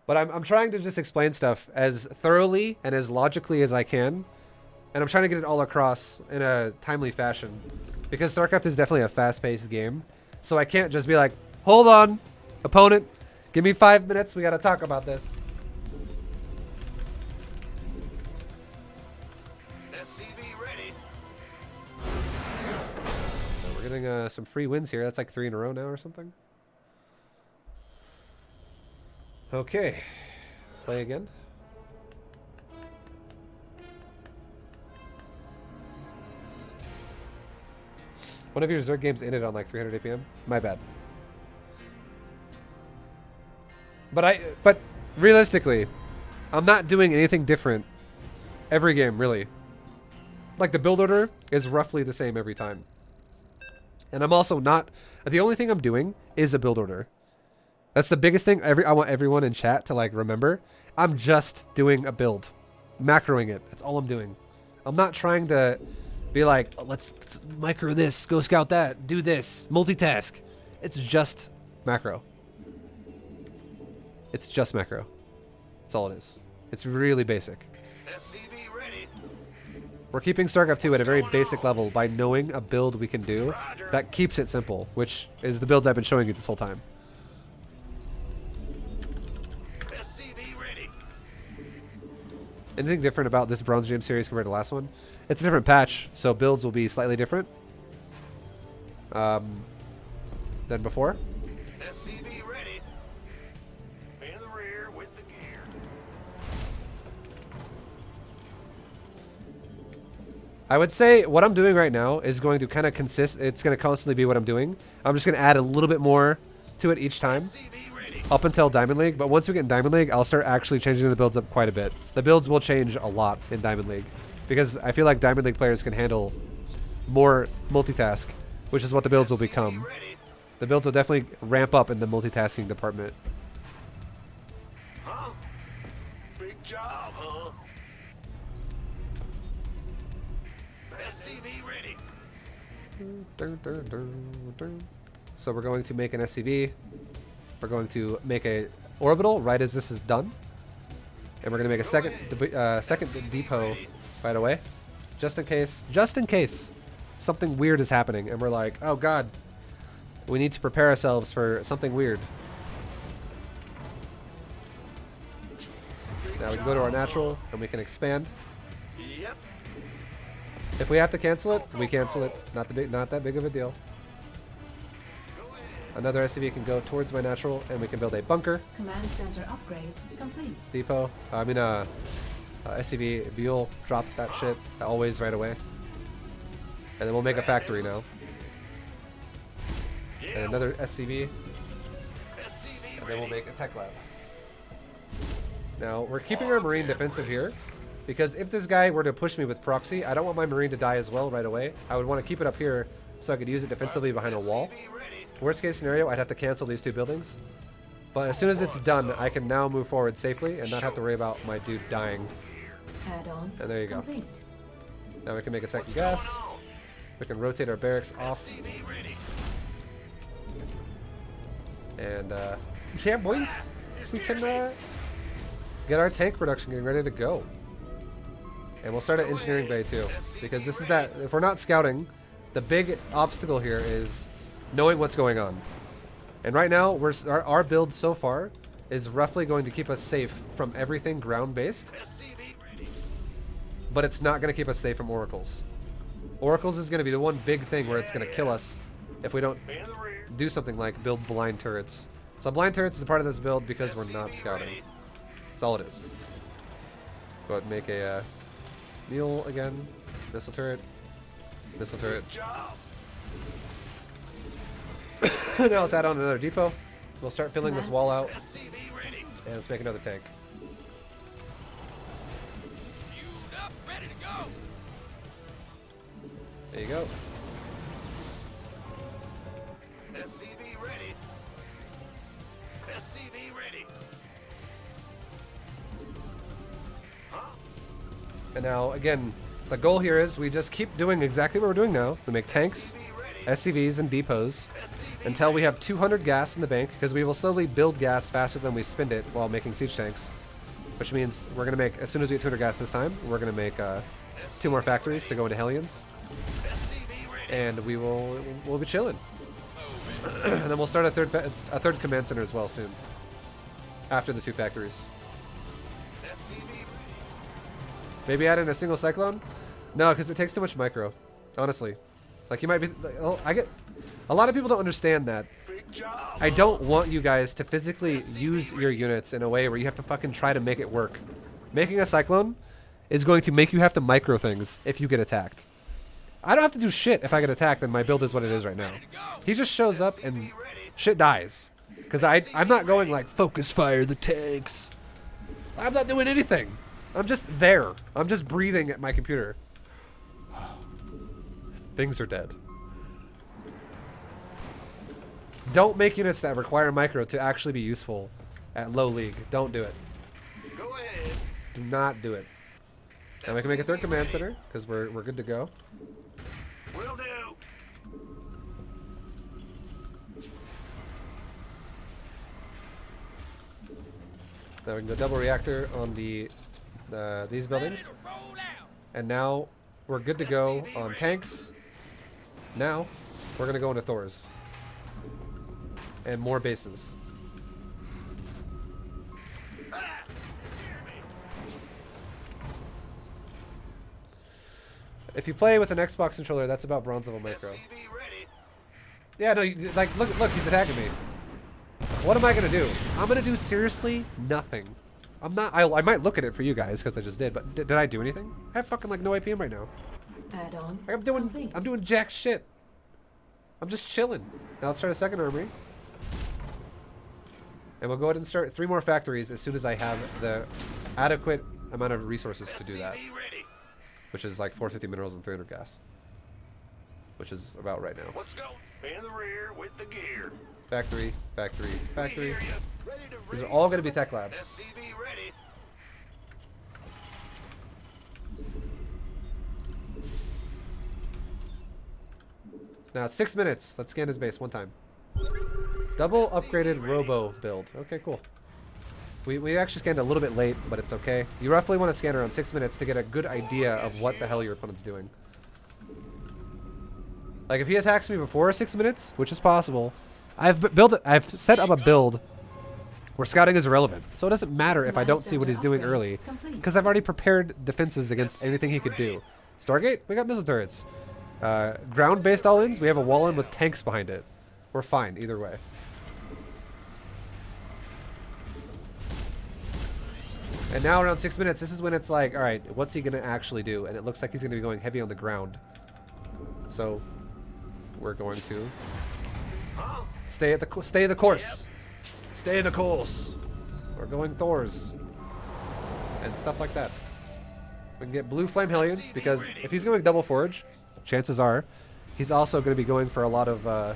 But I'm trying to just explain stuff as thoroughly and as logically as I can. And I'm trying to get it all across in a timely fashion. Because StarCraft is definitely a fast-paced game. So I can't just be like, hold on, opponent, give me 5 minutes, we gotta talk about this. SCV ready. So we're getting some free wins here. That's like 3 in a row now or something. Okay, play again. One of your Zerg games ended on like 300 APM. My bad. But realistically, I'm not doing anything different every game, really. Like the build order is roughly the same every time. And I'm also not, the only thing I'm doing is a build order. That's the biggest thing I want everyone in chat to like remember. I'm just doing a build. Macroing it. That's all I'm doing. I'm not trying to be like, oh, let's micro this, go scout that, do this, multitask. It's just macro. It's just macro. That's all it is. It's really basic. SCV ready. We're keeping StarCraft 2 at a very basic level by knowing a build we can do that keeps it simple, which is the builds I've been showing you this whole time. SCV ready. Anything different about this Bronze Gym series compared to the last one? It's a different patch, so builds will be slightly different than before. SCV ready. In the rear with the gear. I would say what I'm doing right now is going to kind of consist, it's going to constantly be what I'm doing. I'm just going to add a little bit more to it each time SCV ready. up until Diamond League. But once we get in Diamond League, I'll start actually changing the builds up quite a bit. The builds will change a lot in Diamond League because I feel like Diamond League players can handle more multitask, which is what the builds will become. Ready. The builds will definitely ramp up in the multitasking department. Huh? Big job, huh? SCV ready. So we're going to make an SCV. We're going to make a orbital right as this is done, and we're going to make a second depot right away, just in case something weird is happening, and we're like, oh god, we need to prepare ourselves for something weird. Now we can go to our natural and we can expand. Yep. If we have to cancel it, we cancel it. Not that big of a deal. Another SCV can go towards my natural, and we can build a bunker Command center upgrade complete. depot. SCV Buell drop that shit always right away, and then we'll make a factory now. And another SCV, and then we'll make a tech lab. Now we're keeping our marine defensive here, because if this guy were to push me with proxy, I don't want my marine to die as well right away. I would want to keep it up here so I could use it defensively behind a wall. Worst case scenario, I'd have to cancel these two buildings. But as soon as it's done, I can now move forward safely and not have to worry about my dude dying. Add-on And there you go. complete. Now we can make a second gas. We can rotate our barracks off. SCV ready. And yeah, boys, we can get our tank production getting ready to go. And we'll start at engineering bay too, because this is that. If we're not scouting, the big obstacle here is knowing what's going on. And right now, our build so far is roughly going to keep us safe from everything ground-based, SCV ready. but it's not going to keep us safe from oracles. Oracles is going to be the one big thing where it's going to kill us if we don't In the rear. do something like build blind turrets. So blind turrets is a part of this build because we're not scouting. That's all it is. Go ahead and make a mule again. Missile turret. Missile turret. Job. Now let's add on another depot. We'll start filling this wall out, SCV ready. and let's make another tank. Queued up, ready to go. There you go. SCV ready. SCV ready. Huh? And now, again, the goal here is we just keep doing exactly what we're doing now. We make tanks, SCV ready. SCVs, and depots. SCV until we have 200 gas in the bank, because we will slowly build gas faster than we spend it while making siege tanks. Which means we're going to make, as soon as we get 200 gas this time, we're going to make 2 more factories to go into Hellions. And we'll be chilling. And then we'll start a third command center as well soon. After the 2 factories. Maybe add in a single cyclone? No, because it takes too much micro. Honestly. Like, you might be... A lot of people don't understand that. I don't want you guys to physically use your units in a way where you have to fucking try to make it work. Making a cyclone is going to make you have to micro things if you get attacked. I don't have to do shit if I get attacked and my build is what it is right now. He just shows up and shit dies. Because I'm not going like, focus fire the tanks. I'm not doing anything. I'm just there. I'm just breathing at my computer. Things are dead. Don't make units that require micro to actually be useful at low league. Don't do it. Go ahead. Do not do it. Now we can make a third command center because we're good to go. Will do. Now we can go double reactor on these buildings. And now we're good to go on tanks. Now we're gonna go into Thors. And more bases. If you play with an Xbox controller, that's about bronze level micro. Yeah, no, like look, he's attacking me. What am I gonna do? I'm gonna do seriously nothing. I'm not. I might look at it for you guys because I just did, but did I do anything? I have fucking like no APM right now. Add-on. Like, I'm doing jack shit. I'm just chilling. Now let's start a second armory. And we'll go ahead and start 3 more factories as soon as I have the adequate amount of resources to do that. Which is like 450 minerals and 300 gas. Which is about right now. Let's go. In the rear with the gear. Factory, factory, factory. These are all going to be tech labs. SCV ready. Now it's 6 minutes. Let's scan his base one time. Double upgraded robo build. Okay, cool. We actually scanned a little bit late, but it's okay. You roughly want to scan around 6 minutes to get a good idea of what the hell your opponent's doing. Like if he attacks me before 6 minutes, which is possible, I've set up a build where scouting is irrelevant. So it doesn't matter if I don't see what he's doing early, because I've already prepared defenses against anything he could do. Stargate, we got missile turrets. Ground-based all-ins, we have a wall-in with tanks behind it. We're fine either way. And now around 6 minutes, this is when it's like, all right, what's he gonna actually do? And it looks like he's gonna be going heavy on the ground. So we're going to stay the course. Stay the course. We're going Thors and stuff like that. We can get blue flame Hellions because if he's going double forge, chances are he's also going to be going for a lot of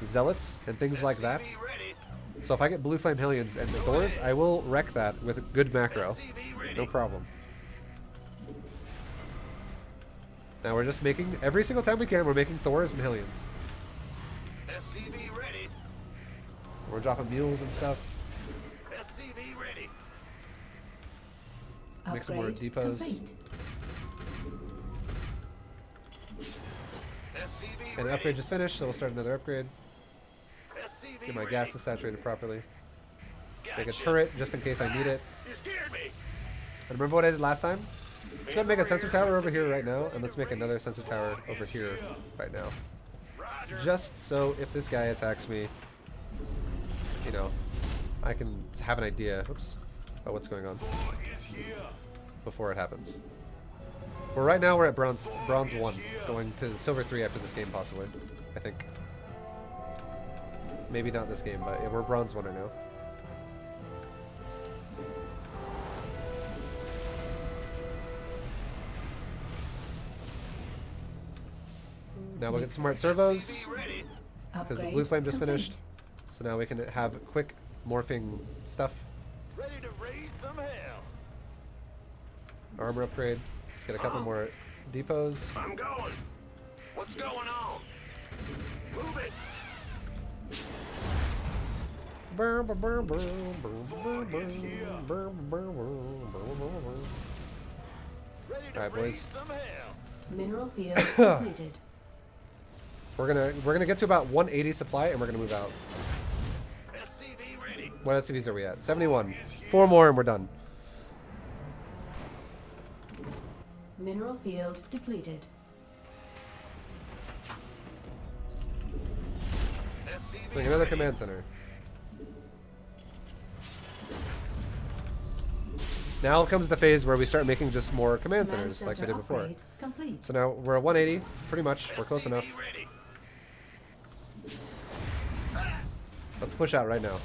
zealots and things like that. So if I get blue flame Hellions and the Thors, I will wreck that with good macro. No problem. Now we're just making, every single time we can, we're making Thors and Hellions. SCV ready. We're dropping mules and stuff. SCV ready. Make some more depots. Complete. SCV And the upgrade just finished, so we'll start another upgrade. SCV Get my ready. gas saturated properly. Make a Gotcha. turret just in case I need it. You scared me. And remember what I did last time? Let's go ahead and make a sensor tower over here right now, and let's make another sensor tower over here right now. Roger. Just so if this guy attacks me, you know, I can have an idea, oops, about what's going on before it happens. Well, right now we're at bronze 1, going to silver 3 after this game possibly, I think. Maybe not this game, but we're bronze 1 right now. Now we'll get smart servos, because the blue flame just finished. So now we can have quick morphing stuff. Ready to raise some hell. Armor upgrade. Let's get a couple more depots. I'm going. What's going on? Move it. Alright, boys. Mineral field completed. We're gonna get to about 180 supply and we're gonna move out. SCV ready. What SCVs are we at? 71. 4 more and we're done. Mineral field depleted. SCV Like another ready. command center. Now comes the phase where we start making just more command centers like we did before. upgrade complete. So now we're at 180, pretty much. We're close enough. SCV ready. Let's push out right now.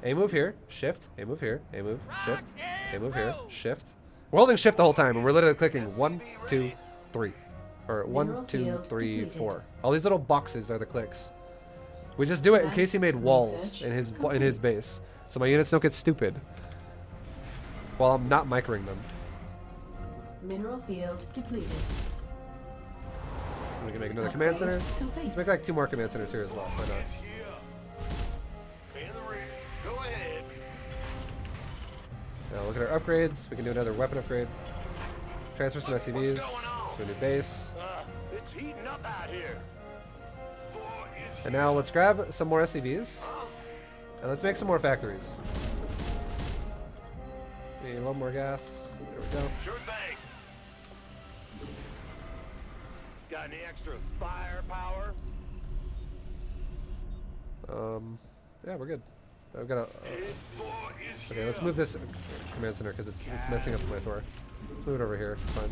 A move here, shift, A move here, A move, shift, A move here, shift. We're holding shift the whole time and we're literally clicking 1, 2, 3. Or 1, 2, 3, 4. All these little boxes are the clicks. We just do it in case he made walls in his base. So my units don't get stupid. While I'm not microing them. Mineral field depleted. We can make another command center. Complete. Let's make like 2 more command centers here as well. Why not? In the rear. Go ahead. Now look at our upgrades. We can do another weapon upgrade. Transfer some SCVs to a new base. It's heating up out here. And now let's grab some more SCVs. And let's make some more factories. Need a little more gas. There we go. Sure thing. Got any extra firepower? Yeah, we're good. I've got a. Okay, let's move this command center because it's messing up my Thor. Let's move it over here. It's fine.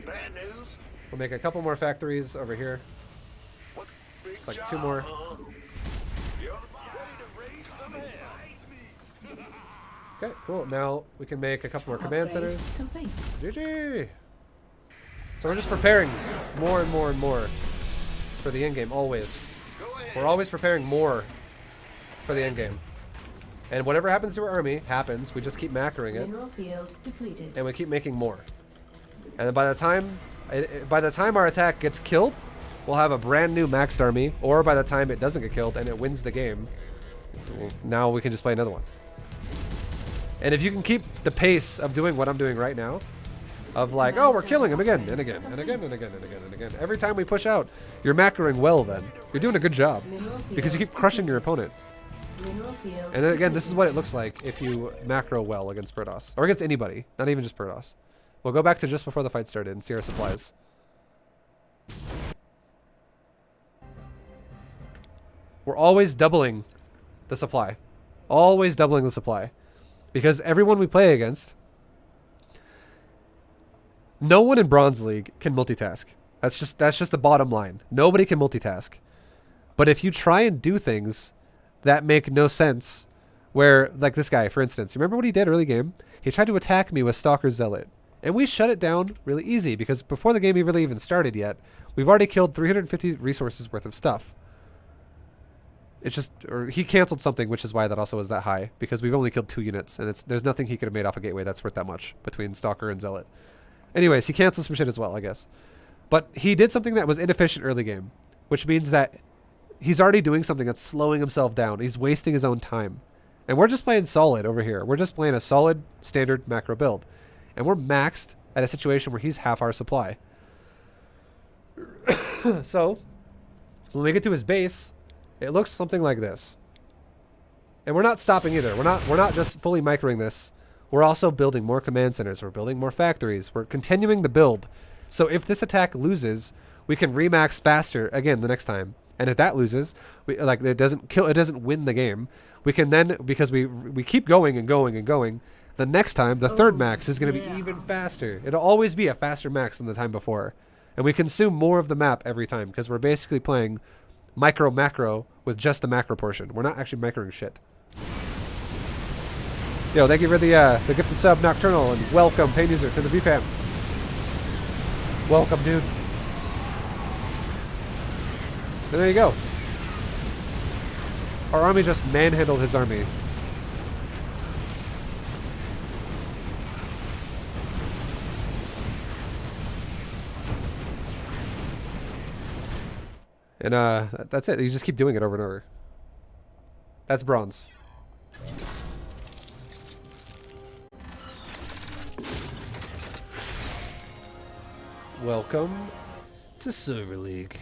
Bad news. We'll make a couple more factories over here. What big It's like job, 2 more. huh? You're ready to raise some hell. Okay, cool. Now we can make a couple more command Upgrade centers. complete. GG. So we're just preparing more and more and more for the end game. Always. Go ahead. We're always preparing more for the end game. And whatever happens to our army happens. We just keep macroing it, Mineral field depleted. and we keep making more. And then by the time our attack gets killed, we'll have a brand new maxed army. Or by the time it doesn't get killed and it wins the game, now we can just play another one. And if you can keep the pace of doing what I'm doing right now, of like, oh, we're killing him again and again and again and again and again and again. Every time we push out, you're macroing well then. You're doing a good job. Mineral Because you field keep crushing your opponent. Mineral field And then again, this is what it looks like if you macro well against Protoss. Or against anybody, not even just Protoss. We'll go back to just before the fight started and see our supplies. We're always doubling the supply. Always doubling the supply. Because everyone we play against, no one in Bronze League can multitask. That's just the bottom line. Nobody can multitask. But if you try and do things that make no sense, where, like this guy, for instance, you remember what he did early game? He tried to attack me with Stalker Zealot. And we shut it down really easy because before the game really even started yet, we've already killed 350 resources worth of stuff. It's just, or he canceled something, which is why that also was that high, because we've only killed 2 units, and there's nothing he could have made off a gateway that's worth that much between Stalker and Zealot. Anyways, he canceled some shit as well, I guess. But he did something that was inefficient early game, which means that he's already doing something that's slowing himself down. He's wasting his own time. And we're just playing solid over here. We're just playing a solid, standard macro build. And we're maxed at a situation where he's half our supply. So, when we get to his base, it looks something like this. And we're not stopping either. We're not just fully microing this. We're also building more command centers. We're building more factories. We're continuing the build. So if this attack loses, we can remax faster again the next time. And if that loses, it doesn't win the game. We can then, because we keep going and going and going, the next time the third max is going to be even faster. It'll always be a faster max than the time before. And we consume more of the map every time because we're basically playing micro macro with just the macro portion. We're not actually microing shit. Yo, thank you for the gifted sub, Nocturnal, and welcome, paid user, to the VFam. Welcome, dude. And there you go. Our army just manhandled his army. And that's it. You just keep doing it over and over. That's bronze. Welcome to Server League.